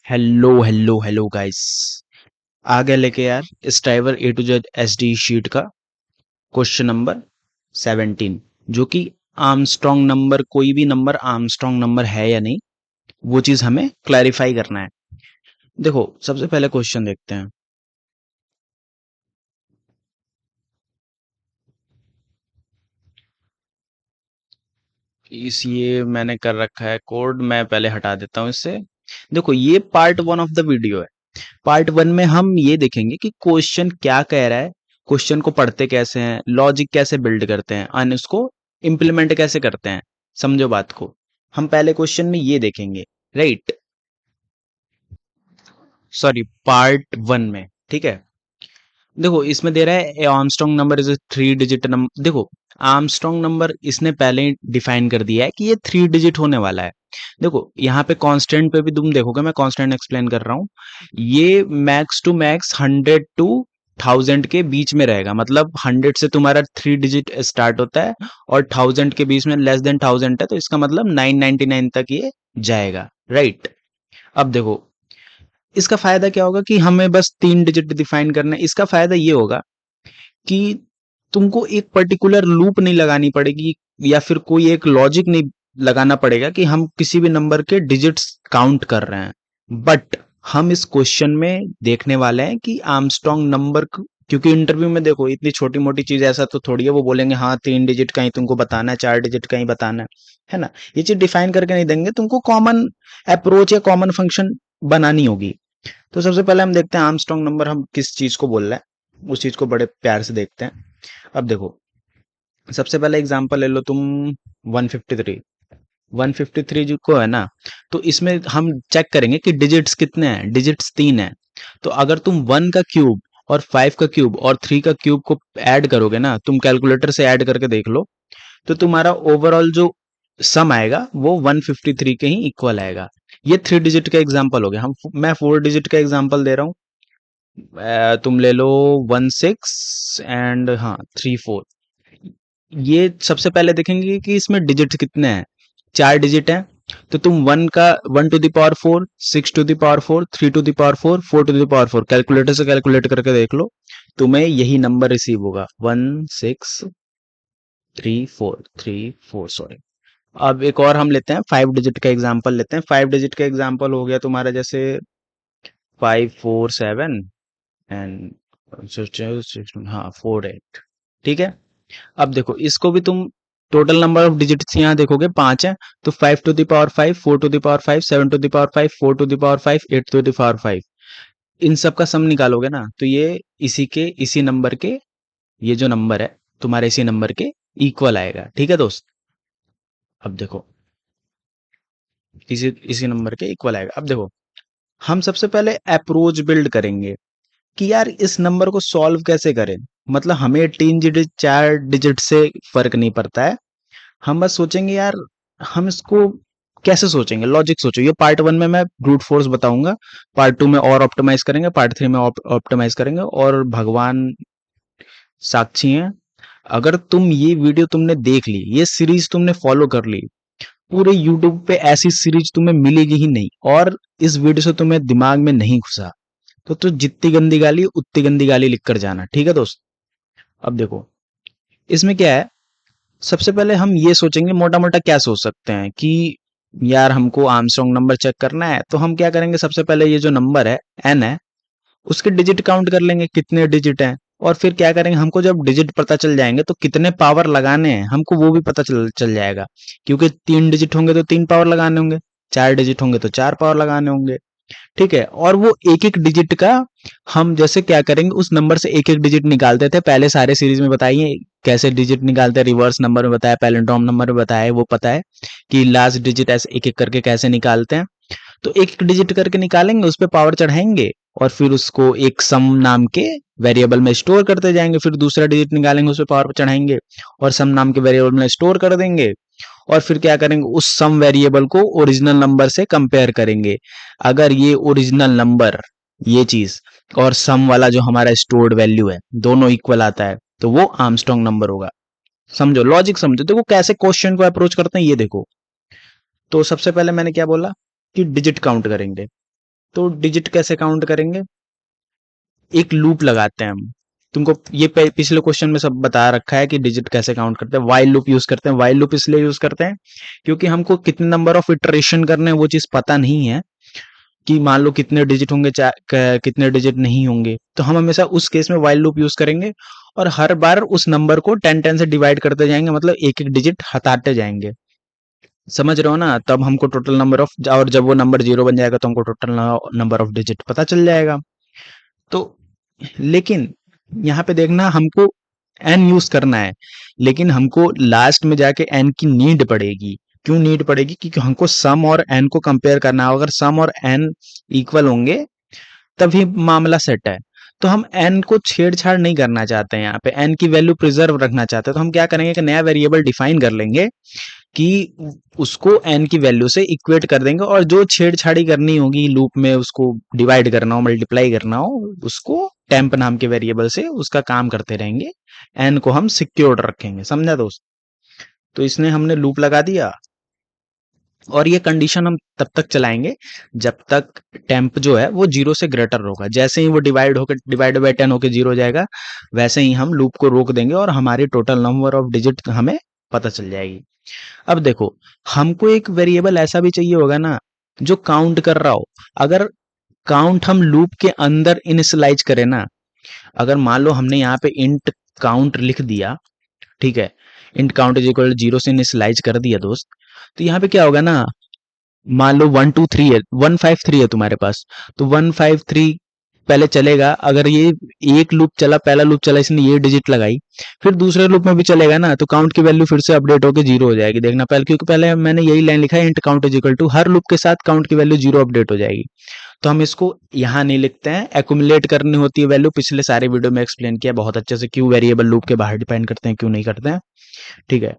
Hello hello hello guys. आ गया लेके यार Striver A to Z S D sheet का क्वेश्चन नंबर 17, जो कि आर्मस्ट्रॉन्ग नंबर, कोई भी नंबर आर्मस्ट्रॉन्ग नंबर है या नहीं, वो चीज हमें क्लैरिफाई करना है। देखो, सबसे पहले क्वेश्चन देखते हैं। इस ये मैंने कर रखा है कोड, मैं पहले हटा देता हूँ इससे। देखो, ये part one of the video है। पार्ट वन में हम ये देखेंगे कि क्वेश्चन क्या कह रहा है, क्वेश्चन को पढ़ते कैसे हैं, लॉजिक कैसे बिल्ड करते हैं, और उसको इम्प्लीमेंट कैसे करते हैं। समझो बात को। हम पहले क्वेश्चन में ये देखेंगे, राइट? सॉरी, पार्ट वन में, ठीक है। देखो, इसमें दे रहा है Armstrong number is 3 digit number. देखो, आर्मस्ट्रॉन्ग नंबर इसने पहले ही डिफाइन कर दिया है कि ये 3 डिजिट होने वाला है। देखो, यहाँ पे कांस्टेंट पे भी तुम देखोगे, मैं कांस्टेंट एक्सप्लेन कर रहा हूँ। ये मैक्स टू मैक्स 100 to 1000 के बीच में रहेगा। मतलब 100 से तुम्हारा 3 डिजिट स्टार्ट होता है और 1000 के बीच में लेस देन 1000 है, तो इसका मतलब 999 तक ये जाएगा, राइट? अब देखो, इसका फायदा क्या होगा कि हमें बस 3 डिजिट डिफाइन करना है। इसका फायदा ये होगा कि तुमको एक पर्टिकुलर लूप नहीं लगानी पड़ेगी, या फिर कोई एक लॉजिक नहीं लगाना पड़ेगा कि हम किसी भी नंबर के डिजिट्स काउंट कर रहे हैं। बट हम इस क्वेश्चन में देखने वाले हैं कि आर्मस्ट्रॉन्ग नंबर, क्योंकि इंटरव्यू में देखो इतनी छोटी मोटी चीज ऐसा तो थोड़ी है, वो बोलेंगे हाँ 3 डिजिट का ही तुमको बताना है, 4 डिजिट का ही बताना है ना? ये चीज डिफाइन करके नहीं देंगे तुमको, कॉमन अप्रोच या कॉमन फंक्शन बनानी होगी। तो सबसे पहले हम देखते हैं आर्मस्ट्रॉन्ग नंबर हम किस चीज को बोल रहे हैं, उस चीज को बड़े प्यार से देखते हैं। अब देखो, सबसे पहले एग्जांपल ले लो तुम, 153। 153 जो को है ना, तो इसमें हम चेक करेंगे कि डिजिट्स कितने हैं। डिजिट्स 3 है। तो अगर तुम 1 का क्यूब और 5 का क्यूब और 3 का क्यूब को ऐड करोगे ना, तुम कैलकुलेटर से ऐड करके देख लो, तो तुम्हारा ओवरऑल जो सम आएगा वो 153 के ही इक्वल आएगा। ये 3 डिजिट का एग्जांपल हो गया। मैं 4 डिजिट का एग्जांपल दे रहा हूँ। तुम ले लो 16 एंड हाँ 34। ये सबसे पहले देखेंगे कि इसमें डिजिट कितने हैं। 4 डिजिट हैं। तो तुम 1 to the power 4, 6 to the power 4, 3 to the power 4, 4 to the power 4 calculator से कैलकुलेट करके देख लो, तुम्हें यही नंबर रिसीव होगा, 1634 सॉरी। अब एक और हम लेते हैं, 5 डिजिट का एग्जांपल लेते हैं। 5 डिजिट का एग्जांपल हो गया तुम्हारा जैसे 547 एंड हाँ 48, ठीक है। अब देखो, इसको भी तुम टोटल नंबर ऑफ डिजिट्स यहाँ देखोगे 5 है। तो 5 to the power 5, 4 to the power 5, 7 to the power 5, 4 to the power 5, 8 to the power 5, इन सब का सम निकालोगे ना, तो ये इसी नंबर के, ये जो नंबर है तुम्हारे इसी नंबर के इक्वल आएगा, ठीक है दोस्त? अब देखो, इसी इसी नंबर के इक्वल आएगा। अब देखो, हम सबसे पहले अप्रोच बिल्ड करेंगे कि यार इस नंबर को सॉल्व कैसे करें। मतलब हमें 3 डिजिट 4 डिजिट से फर्क नहीं पड़ता है। हम बस सोचेंगे यार, हम इसको कैसे सोचेंगे, लॉजिक सोचो। ये पार्ट वन में मैं ब्रूट फोर्स बताऊंगा, पार्ट टू में और ऑप्टिमाइज करेंगे, पार्ट थ्री में ऑप्टिमाइज करेंगे, और भगवान साक्षी हैं, अगर तुम ये वीडियो तुमने देख ली, ये सीरीज तुमने फॉलो कर ली, पूरे यूट्यूब पे ऐसी सीरीज तुम्हें मिलेगी ही नहीं, और इस वीडियो से तुम्हें दिमाग में नहीं घुसा, तो जितनी गंदी गाली उतनी गंदी गाली लिख कर जाना, ठीक है दोस्त? अब देखो, इसमें क्या है, सबसे पहले हम ये सोचेंगे, मोटा मोटा क्या सोच सकते हैं कि यार हमको आर्मस्ट्रॉन्ग नंबर चेक करना है। तो हम क्या करेंगे, सबसे पहले ये जो नंबर है एन है, उसके डिजिट काउंट कर लेंगे कितने डिजिट हैं। और फिर क्या करेंगे, हमको जब डिजिट पता चल जाएंगे तो कितने पावर लगाने हैं हमको वो भी पता चल चल जाएगा। क्योंकि 3 डिजिट होंगे तो 3 पावर लगाने होंगे, 4 डिजिट होंगे तो 4 पावर लगाने होंगे, ठीक है। और वो एक एक डिजिट का हम जैसे क्या करेंगे, उस नंबर से एक एक डिजिट निकालते थे पहले, सारे सीरीज में बताइए कैसे डिजिट निकालते हैं, रिवर्स नंबर में बताया, पैलिंड्रोम नंबर में बताया, वो पता है कि लास्ट डिजिट ऐसे एक एक करके कैसे निकालते हैं। तो एक एक डिजिट करके निकालेंगे, उस पर पावर चढ़ाएंगे, और फिर उसको एक सम नाम के वेरिएबल में स्टोर करते जाएंगे। फिर दूसरा डिजिट निकालेंगे, उस पर पावर चढ़ाएंगे और सम नाम के वेरिएबल में स्टोर कर देंगे। और फिर क्या करेंगे, उस सम वेरिएबल को ओरिजिनल नंबर से कंपेयर करेंगे। अगर ये ओरिजिनल नंबर, ये चीज, और सम वाला जो हमारा स्टोर्ड वैल्यू है, दोनों इक्वल आता है, तो वो आर्मस्ट्रॉन्ग नंबर होगा। समझो लॉजिक, समझो। देखो कैसे क्वेश्चन को अप्रोच करते हैं, ये देखो। तो सबसे पहले मैंने क्या बोला कि डिजिट काउंट करेंगे। तो डिजिट कैसे काउंट करेंगे? एक लूप लगाते हैं हम। तुमको ये पिछले क्वेश्चन में सब बता रखा है कि डिजिट कैसे काउंट करते हैं। वाइल लूप यूज करते हैं। वाइल लूप इसलिए यूज करते हैं क्योंकि हमको कितने नंबर ऑफ इटरेशन करने हैं वो चीज पता नहीं है, कि मान लो कितने डिजिट होंगे, कितने डिजिट नहीं होंगे। तो हम हमेशा उस केस में वाइल लूप यूज करेंगे और हर बार उस नंबर को 10 10 से डिवाइड करते जाएंगे, मतलब एक एक डिजिट हटाते जाएंगे। समझ रहे हो ना? तब हमको टोटल नंबर ऑफ, और जब वो नंबर 0 बन जाएगा तो हमको टोटल नंबर ऑफ डिजिट पता चल जाएगा। तो लेकिन यहाँ पे देखना, हमको एन यूज करना है, लेकिन हमको लास्ट में जाके एन की नीड पड़ेगी। क्यों नीड पड़ेगी? क्योंकि हमको सम और एन को कंपेयर करना है। अगर सम और एन इक्वल होंगे तभी मामला सेट है। तो हम एन को छेड़छाड़ नहीं करना चाहते हैं, यहाँ पे एन की वैल्यू प्रिजर्व रखना चाहते हैं। तो हम क्या करेंगे कि नया वेरिएबल डिफाइन कर लेंगे कि उसको एन की वैल्यू से इक्वेट कर देंगे, और जो छेड़छाड़ी करनी होगी लूप में, उसको डिवाइड करना हो, मल्टीप्लाई करना हो, उसको टेम्प नाम के वेरिएबल से उसका काम करते रहेंगे। एन को हम सिक्योर्ड रखेंगे। समझा दोस्त? तो इसने हमने लूप लगा दिया, और ये कंडीशन हम तब तक चलाएंगे जब तक टेम्प जो है वो 0 से ग्रेटर होगा। जैसे ही वो डिवाइड बाय 10 होकर 0 हो जाएगा, वैसे ही हम लूप को रोक देंगे और हमारी टोटल नंबर ऑफ डिजिट हमें पता चल जाएगी। अब देखो, हमको एक वेरिएबल ऐसा भी चाहिए होगा ना जो काउंट कर रहा हो। अगर काउंट हम लूप के अंदर इनिशियलाइज करें ना, अगर मान लो हमने यहाँ पे इंट काउंट लिख दिया, ठीक है, इंट काउंट इज इक्वल 0 से इनिशियलाइज कर दिया दोस्त, तो यहाँ पे क्या होगा ना, मान लो 1 2 3 है, 1 5 3 है तुम्हारे पास, तो 1 5 3 पहले चलेगा। अगर ये एक लूप चला, पहला लूप चला, इसने ये डिजिट लगाई, फिर दूसरे लूप में भी चलेगा ना, तो काउंट की वैल्यू फिर से अपडेट होकर 0 हो जाएगी। देखना पहले, क्योंकि पहले मैंने यही लाइन लिखा है, int count is equal to, हर लूप के साथ काउंट की वैल्यू 0 अपडेट हो जाएगी। तो हम इसको यहाँ नहीं लिखते हैं, एक्यूमुलेट करनी होती है वैल्यू। पिछले सारे वीडियो में एक्सप्लेन किया बहुत अच्छे से, क्यों वेरिएबल लूप के बाहर डिफाइन करते हैं, क्यों नहीं करते हैं। ठीक है,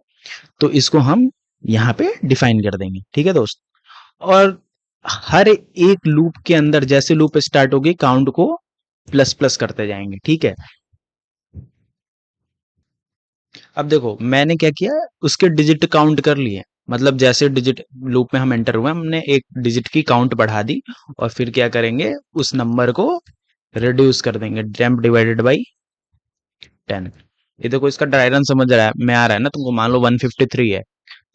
तो इसको हम यहाँ पे डिफाइन कर देंगे। ठीक है दोस्त? और हर एक लूप के अंदर जैसे लूप स्टार्ट होगी, काउंट को प्लस प्लस करते जाएंगे। ठीक है, अब देखो मैंने क्या किया, उसके डिजिट काउंट कर लिए। मतलब जैसे डिजिट लूप में हम एंटर हुए, हमने एक डिजिट की काउंट बढ़ा दी, और फिर क्या करेंगे, उस नंबर को रिड्यूस कर देंगे, टेम्प डिवाइडेड बाई 10। ये देखो, इसका डायग्राम समझ रहा है में आ रहा है ना तुमको? मान लो 153 है,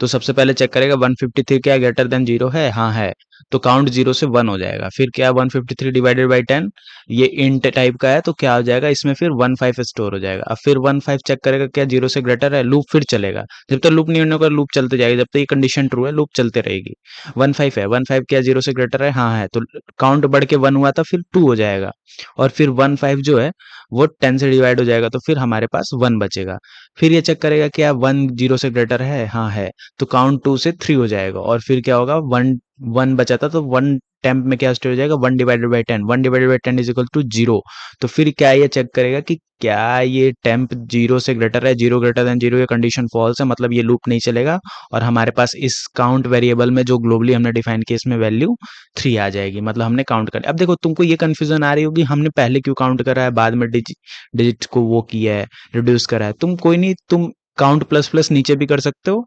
तो सबसे पहले चेक करेगा 153 क्या ग्रेटर देन 0 है? हाँ है। तो काउंट 0 से 1 हो जाएगा। फिर क्या, 153 डिवाइडेड बाई 10, ये इंट टाइप का है, तो क्या हो जाएगा, इसमें फिर 15 स्टोर हो जाएगा। अब फिर 15 चेक करेगा क्या 0 से ग्रेटर है, लूप फिर चलेगा। जब तक लूप नहीं होने का लूप चलते जाएगा, जब तक ये कंडीशन ट्रू है लूप चलते रहेगी। 15 है, 15 क्या 0 से ग्रेटर है? हाँ है। तो काउंट बढ़ के 1 हुआ था, फिर 2 हो जाएगा, और फिर 15 जो है वो 10 से डिवाइड हो जाएगा, तो फिर हमारे पास 1 बचेगा। फिर ये चेक करेगा क्या 1 0 से ग्रेटर है? हाँ है। तो काउंट 2 से 3 हो जाएगा, और फिर क्या होगा, 1 1 बचा था, तो 1 टेम्प में क्या स्टोर हो जाएगा, 1 divided by 10, 1 divided by 10 is equal to 0। तो फिर क्या ये चेक करेगा कि क्या ये टेम्प 0 से ग्रेटर है? 0 ग्रेटर देन 0, ये कंडीशन फॉल्स है, मतलब ये लूप नहीं चलेगा, और हमारे पास इस काउंट वेरिएबल में जो ग्लोबली हमने डिफाइन किया, इसमें वैल्यू 3 आ जाएगी, मतलब हमने काउंट कर। अब देखो, तुमको ये कंफ्यूजन आ रही होगी, हमने पहले क्यों काउंट करा है, बाद में डिजिट को वो किया है, रिड्यूस करा है। तुम कोई नहीं, तुम काउंट प्लस प्लस नीचे भी कर सकते हो,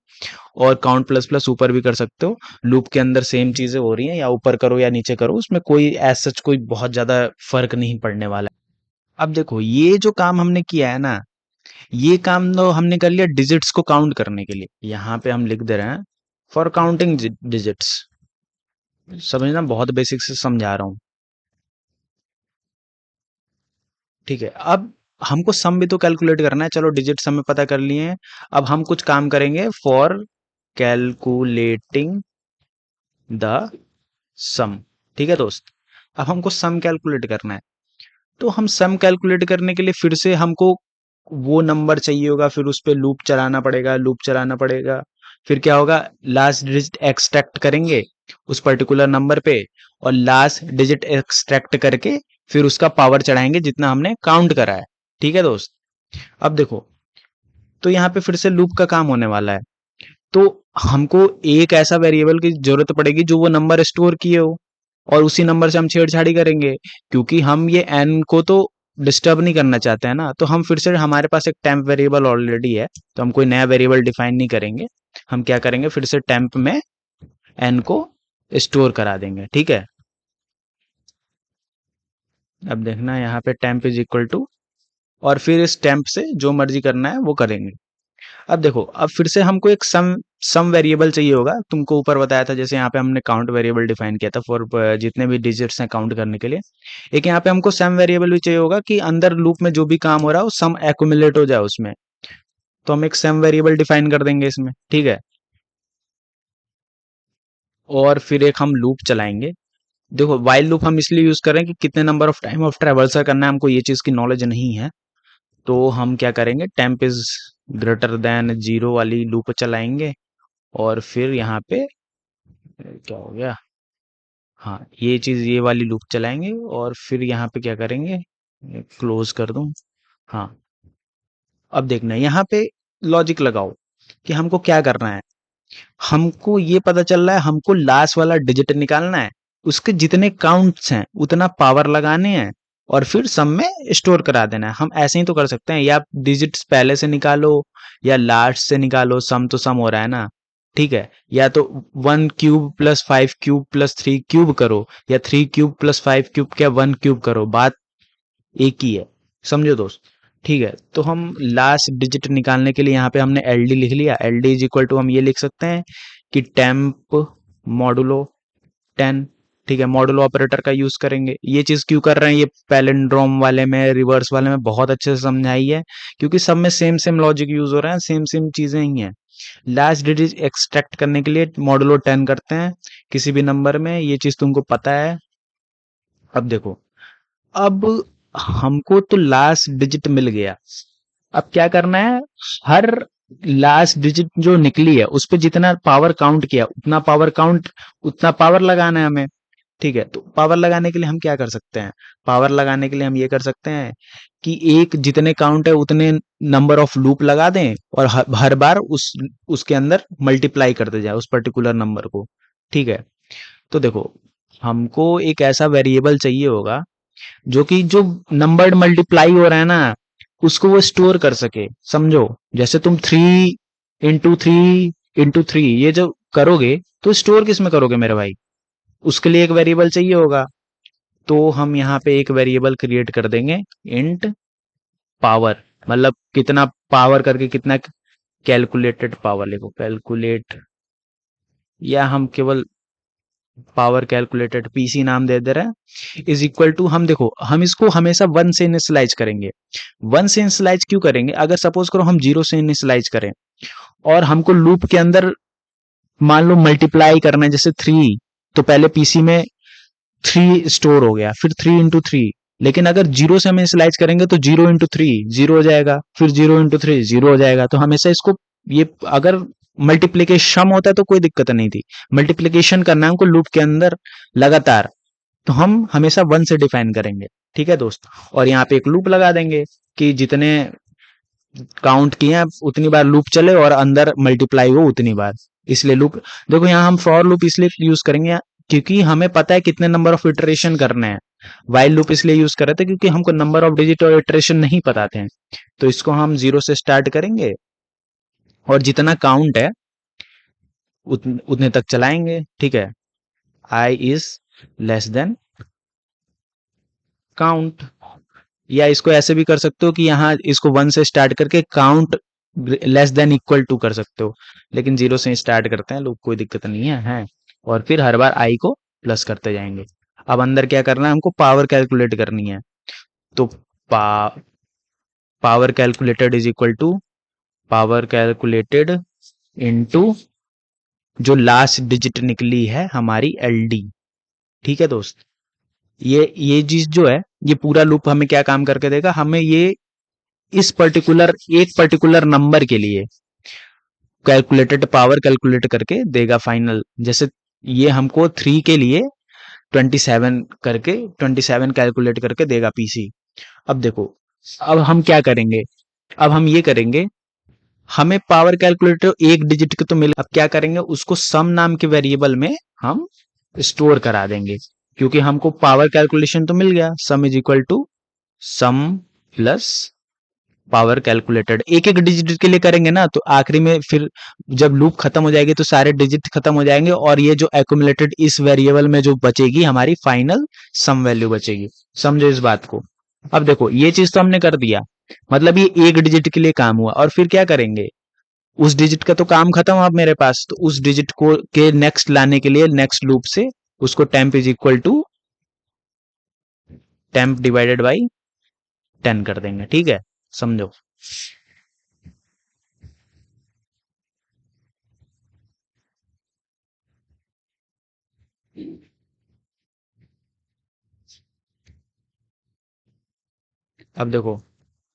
और काउंट प्लस प्लस ऊपर भी कर सकते हो। लूप के अंदर सेम चीजें हो रही हैं, या ऊपर करो या नीचे करो, उसमें कोई एज सच कोई बहुत ज्यादा फर्क नहीं पड़ने वाला है। अब देखो, ये जो काम हमने किया है ना, ये काम तो हमने कर लिया डिजिट्स को काउंट करने के लिए। यहाँ पे हम लिख दे रहे हैं फॉर काउंटिंग डिजिट्स। समझना, बहुत बेसिक से समझा रहा हूँ। ठीक है, अब हमको सम भी तो कैलकुलेट करना है। चलो डिजिट्स हमें पता कर लिए हैं, अब हम कुछ काम करेंगे फॉर कैलकुलेटिंग द सम। ठीक है दोस्त? अब हमको सम कैलकुलेट करना है, तो हम सम कैलकुलेट करने के लिए फिर से हमको वो नंबर चाहिए होगा, फिर उस पे लूप चलाना पड़ेगा, लूप चलाना पड़ेगा। फिर क्या होगा, लास्ट डिजिट एक्सट्रैक्ट करेंगे उस पर्टिकुलर नंबर पे, और लास्ट डिजिट एक्सट्रैक्ट करके फिर उसका पावर चढ़ाएंगे जितना हमने काउंट करा है। ठीक है दोस्त? अब देखो, तो यहाँ पे फिर से लूप का काम होने वाला है। तो हमको एक ऐसा वेरिएबल की जरूरत पड़ेगी जो वो नंबर स्टोर किए हो, और उसी नंबर से हम छेड़छाड़ी करेंगे, क्योंकि हम ये एन को तो डिस्टर्ब नहीं करना चाहते हैं ना। तो हम फिर से, हमारे पास एक टेम्प वेरिएबल ऑलरेडी है, तो हम कोई नया वेरिएबल डिफाइन नहीं करेंगे। हम क्या करेंगे, फिर से टेम्प में एन को स्टोर करा देंगे। ठीक है, अब देखना यहाँ पे टेम्प इज इक्वल टू, और फिर इस टेम्प से जो मर्जी करना है वो करेंगे। अब देखो, अब फिर से हमको एक सम वेरिएबल चाहिए होगा। तुमको ऊपर बताया था जैसे यहाँ पे हमने काउंट वेरिएबल डिफाइन किया था फॉर जितने भी डिजिट्स हैं काउंट करने के लिए। एक यहाँ पे हमको सम वेरिएबल भी चाहिए होगा कि अंदर लूप में जो भी काम हो रहा है वो सम एक्यूमुलेट हो जाए उसमें। तो हम एक सम वेरिएबल डिफाइन कर देंगे इसमें, ठीक है। और फिर एक हम लूप चलाएंगे। देखो वाइल लूप हम इसलिए यूज कर रहे हैं कि कितने नंबर ऑफ टाइम ऑफ ट्रेवल्सर करना है, हमको ये चीज की नॉलेज नहीं है। तो हम क्या करेंगे, temp is greater than zero वाली लूप चलाएंगे। और फिर यहाँ पे क्या हो गया, हाँ ये चीज ये वाली लूप चलाएंगे। और फिर यहाँ पे क्या करेंगे, क्लोज कर दूं। हाँ, अब देखना यहाँ पे लॉजिक लगाओ कि हमको क्या करना है। हमको ये पता चल रहा है हमको लास्ट वाला डिजिट निकालना है, उसके जितने काउंट्स हैं उतना पावर लगाने हैं, और फिर सम में स्टोर करा देना है। हम ऐसे ही तो कर सकते हैं, या डिजिट्स पहले से निकालो या लास्ट से निकालो, सम तो सम हो रहा है ना, ठीक है। या तो 1 cube plus 5 cube plus 3 cube करो, या 3 क्यूब प्लस 5 क्यूब क्या 1 क्यूब करो, बात एक ही है, समझो दोस्त। ठीक है, तो हम लास्ट डिजिट निकालने के लिए यहाँ पे हमने एल डी लिख लिया। L D is equal to हम ये लिख सकते हैं कि टेम्प मॉडुलो 10। ठीक है, मॉडुलो ऑपरेटर का यूज करेंगे। ये चीज क्यों कर रहे हैं, ये पैलिंड्रोम वाले में रिवर्स वाले में बहुत अच्छे से समझाई है, क्योंकि सब में सेम सेम लॉजिक यूज हो रहा है, सेम सेम चीजें ही हैं। लास्ट डिजिट एक्सट्रैक्ट करने के लिए मॉडुलो 10 करते हैं किसी भी नंबर में, ये चीज तुमको पता है। अब देखो, अब हमको तो लास्ट डिजिट मिल गया। अब क्या करना है, हर लास्ट डिजिट जो निकली है उस पे जितना पावर काउंट किया उतना पावर काउंट, उतना पावर लगाना है हमें। ठीक है, तो पावर लगाने के लिए हम क्या कर सकते हैं, पावर लगाने के लिए हम ये कर सकते हैं कि एक जितने काउंट है उतने नंबर ऑफ लूप लगा दें, और हर बार उसके अंदर मल्टीप्लाई करते जाए उस पर्टिकुलर नंबर को। ठीक है, तो देखो हमको एक ऐसा वेरिएबल चाहिए होगा जो कि जो नंबर्ड मल्टीप्लाई हो रहा है ना उसको वो स्टोर कर सके। समझो, जैसे तुम 3 इंटू 3 ये जो करोगे तो स्टोर किस में करोगे मेरे भाई, उसके लिए एक वेरिएबल चाहिए होगा। तो हम यहाँ पे एक वेरिएबल क्रिएट कर देंगे, इंट पावर, मतलब कितना पावर करके कितना कैलकुलेटेड पावर लिखो, कैलकुलेट, या हम केवल पावर कैलकुलेटेड पीसी नाम दे दे रहे हैं, इज इक्वल टू, हम देखो हम इसको हमेशा 1 से इनिशियलाइज करेंगे। 1 से इनिशियलाइज क्यों करेंगे, अगर सपोज करो हम 0 से इनिशियलाइज करें और हमको लूप के अंदर मान लो मल्टीप्लाई करना है जैसे 3, तो पहले पीसी में 3 स्टोर हो गया, फिर 3 इंटू 3। लेकिन अगर 0 से हम इनिशियलाइज करेंगे तो 0 इंटू 3 0 हो जाएगा, फिर 0 इंटू 3 0 हो जाएगा। तो हमेशा इसको, ये अगर मल्टीप्लीकेशन होता है तो कोई दिक्कत नहीं थी, मल्टीप्लीकेशन करना है हमको लूप के अंदर लगातार, तो हम हमेशा 1 से डिफाइन करेंगे। ठीक है दोस्त, और यहाँ पे एक लूप लगा देंगे कि जितने काउंट किए हैं उतनी बार लूप चले और अंदर मल्टीप्लाई हो उतनी बार, इसलिए लूप। देखो यहाँ हम फॉर लूप इसलिए यूज करेंगे क्योंकि हमें पता है कितने नंबर ऑफ इटरेशन करने हैं। वाइल लूप इसलिए यूज कर रहे थे क्योंकि हमको नंबर ऑफ डिजिट और इटरेशन नहीं पता थे। तो इसको हम 0 से स्टार्ट करेंगे और जितना काउंट है उतने तक चलाएंगे। ठीक है, I is less than count, या इसको ऐसे भी कर सकते हो कि यहाँ इसको 1 से स्टार्ट करके count less than equal to कर सकते हो, लेकिन 0 से स्टार्ट करते हैं लोग, कोई दिक्कत नहीं है। और फिर हर बार आई को प्लस करते जाएंगे। अब अंदर क्या करना है, हमको पावर कैलकुलेट करनी है। तो power calculated is equal to power calculated into जो लास्ट डिजिट निकली है हमारी एलडी। ठीक है दोस्त, ये चीज जो है, ये पूरा लूप हमें क्या काम करके देगा, हमें ये इस पर्टिकुलर एक पर्टिकुलर नंबर के लिए कैलकुलेटेड पावर कैलकुलेट करके देगा फाइनल। जैसे ये हमको 3 के लिए 27 करके 27 कैलकुलेट करके देगा पीसी। अब देखो, अब हम क्या करेंगे, अब हम ये करेंगे, हमें पावर कैलकुलेटर एक डिजिट के तो मिल, अब क्या करेंगे उसको सम नाम के वेरिएबल में हम स्टोर करा देंगे, क्योंकि हमको पावर कैलकुलेशन तो मिल गया, sum is equal to sum plus power calculated एक एक डिजिट के लिए करेंगे ना, तो आखिरी में फिर जब लूप खत्म हो जाएगी तो सारे डिजिट खत्म हो जाएंगे और ये जो एक्यूमुलेटेड इस वेरिएबल में जो बचेगी हमारी फाइनल सम वैल्यू बचेगी। समझो इस बात को। अब देखो ये चीज तो हमने कर दिया, मतलब ये एक डिजिट के लिए काम हुआ, और फिर क्या करेंगे, उस डिजिट का तो काम खत्म अब मेरे पास, तो उस डिजिट को के नेक्स्ट लाने के लिए नेक्स्ट लूप से उसको temp is equal to temp divided by 10 कर देंगे। ठीक है, समझो। अब देखो,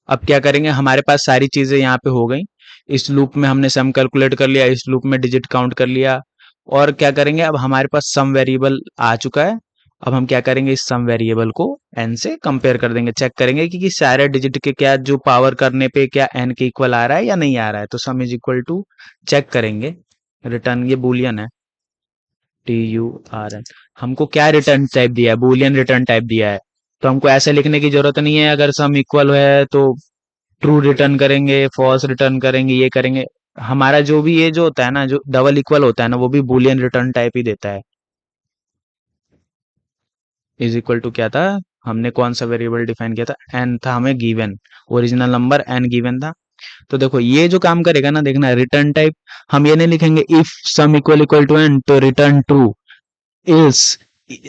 अब क्या करेंगे, हमारे पास सारी चीजें यहाँ पे हो गई। इस लूप में हमने सम कैलकुलेट कर लिया, इस लूप में डिजिट काउंट कर लिया, और क्या करेंगे, अब हमारे पास सम वेरिएबल आ चुका है। अब हम क्या करेंगे, इस सम वेरिएबल को n से कंपेयर कर देंगे, चेक करेंगे कि सारे डिजिट के क्या जो पावर करने पे क्या n के इक्वल आ रहा है या नहीं आ रहा है। तो sum is equal to, check करेंगे, रिटर्न, ये बुलियन है, TURN, हमको क्या रिटर्न टाइप दिया है, बुलियन रिटर्न टाइप दिया है। तो हमको ऐसे लिखने की जरूरत नहीं है, अगर सम इक्वल है तो ट्रू रिटर्न करेंगे, फॉल्स रिटर्न करेंगे, ये करेंगे। हमारा जो भी ये जो होता है ना, जो डबल इक्वल होता है ना, वो भी बुलियन रिटर्न टाइप ही देता है। इज इक्वल टू क्या था, हमने कौन सा वेरिएबल डिफाइन किया था, एन था हमें given, original number N given था। तो देखो ये जो काम करेगा ना, देखना रिटर्न टाइप, हम ये नहीं लिखेंगे if sum equal equal to N तो रिटर्न ट्रू, इल्स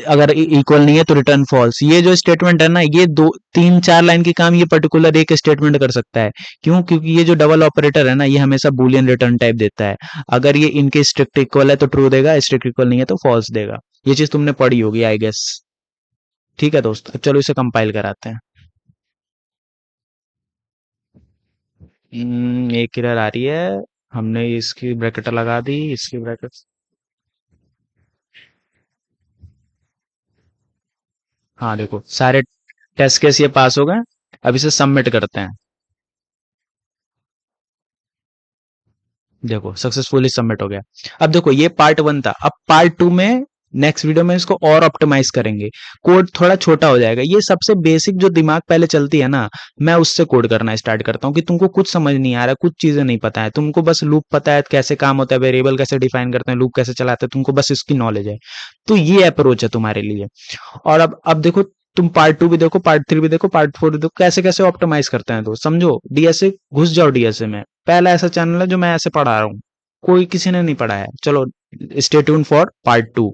अगर इक्वल नहीं है तो रिटर्न फॉल्स। ये जो स्टेटमेंट है ना, ये दो तीन चार लाइन की काम ये पर्टिकुलर एक स्टेटमेंट कर सकता है। क्यों? क्योंकि ये जो डबल ऑपरेटर है ना, ये हमेशा बुलियन रिटर्न टाइप देता है। अगर ये इनके स्ट्रिक्ट इक्वल है तो ट्रू देगा, स्ट्रिक्ट इक्वल नहीं है तो फॉल्स देगा। ये चीज तुमने पढ़ी होगी आई गेस। ठीक है दोस्त, अब चलो इसे कंपाइल कराते हैं। एक एरर आ रही है, हमने इसकी ब्रैकेट लगा दी, इसकी ब्रैकेट। हाँ देखो, सारे टेस्ट केस ये पास हो गए। अब इसे सबमिट करते हैं। देखो सक्सेसफुली सबमिट हो गया। अब देखो ये पार्ट वन था, अब पार्ट टू में नेक्स्ट वीडियो में इसको और ऑप्टिमाइज करेंगे, कोड थोड़ा छोटा हो जाएगा। ये सबसे बेसिक जो दिमाग पहले चलती है ना, मैं उससे कोड करना स्टार्ट करता हूँ कि तुमको कुछ समझ नहीं आ रहा, कुछ चीजें नहीं पता है, तुमको बस लूप पता है कैसे काम होता है, वेरिएबल कैसे डिफाइन करते हैं, लूप कैसे चलाते हैं, तुमको बस इसकी नॉलेज है। तो ये अप्रोच है तुम्हारे लिए। और अब देखो, तुम पार्ट टू भी देखो, पार्ट थ्री भी देखो, पार्ट फोर भी देखो, कैसे कैसे ऑप्टिमाइज करते हैं। तो समझो, डीएसए घुस जाओ, डीएसए में पहला ऐसा चैनल है जो मैं ऐसे पढ़ा रहा हूँ, कोई किसी ने नहीं पढ़ा है। चलो, stay tune for part two.